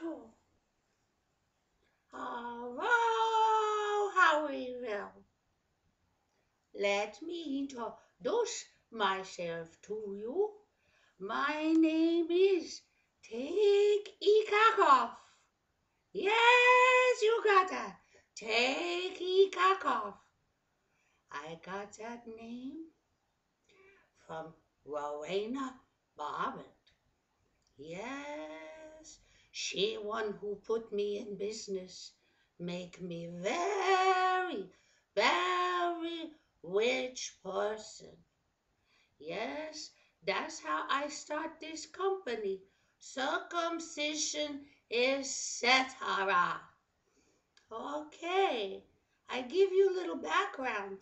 bottle. Hello, Harryville. Let me introduce myself to you. My name is Take Ikakov. Yes, you got that. Take Ikakov. I got that name from Rowena Bobbitt. Yes, she one who put me in business, make me very, very rich person. Yes, that's how I start this company, Circumcision Etc. Okay, I give you a little background.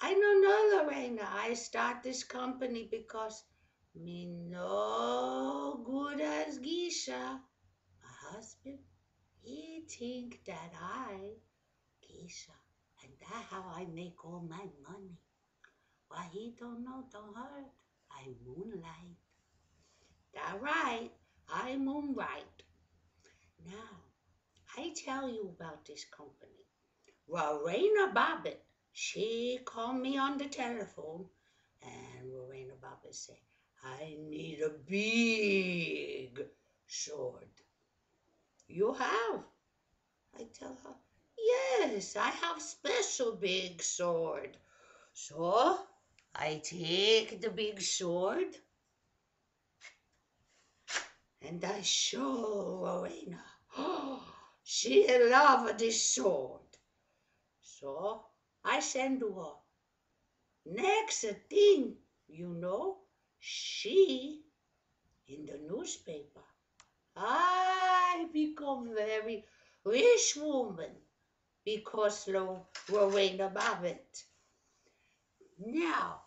I don't know, Lorena. I start this company because me no good as Geisha. My husband, he think that I, Geisha, and that how I make all my money. What he don't know don't hurt. I moonlight. That right, I moonlight. Now, I tell you about this company. Lorena Bobbitt, she called me on the telephone, and Lorena Bobbitt said, I need a big sword. You have? I tell her, yes, I have special big sword. So I take the big sword and I show Rowena. Oh, she loved this sword. So I send to her. Next thing you know, she in the newspaper. I become very rich woman because Rowena Bobbitt. Now,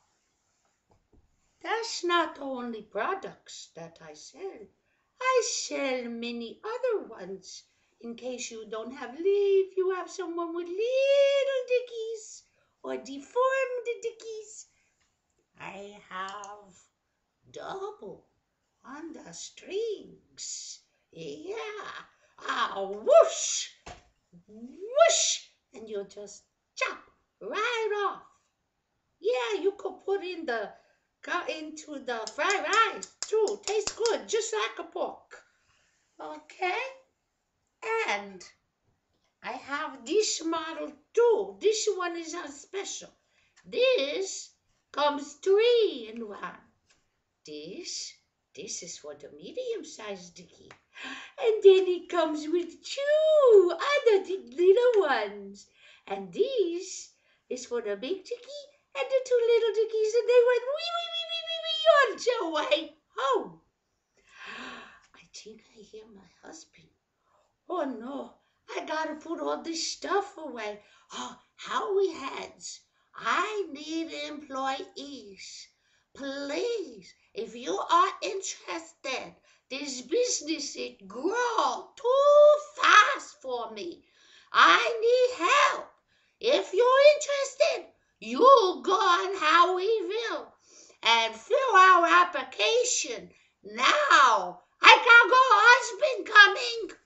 that's not only products that I sell. I sell many other ones. In case you don't have leave, you have someone with little dickies or deformed dickies. I have double on the strings. Yeah. Whoosh, whoosh, and you just chop right off. Yeah, you could put into the fried rice too. Tastes good, just like a pork. Okay? And I have this model too. This one is a special. This comes 3 in 1. This is for the medium-sized dicky. And then it comes with 2 other little ones. And this is for the big dicky and the 2 little dickies. And they went wee on their way home. I think I hear my husband. Oh no, I gotta put all this stuff away. Oh, Howie Hands, I need employees. Please, if you are interested, this business is grow too fast for me. I need help. If you're interested, you go on Howieville and fill our application now. I gotta go, husband coming.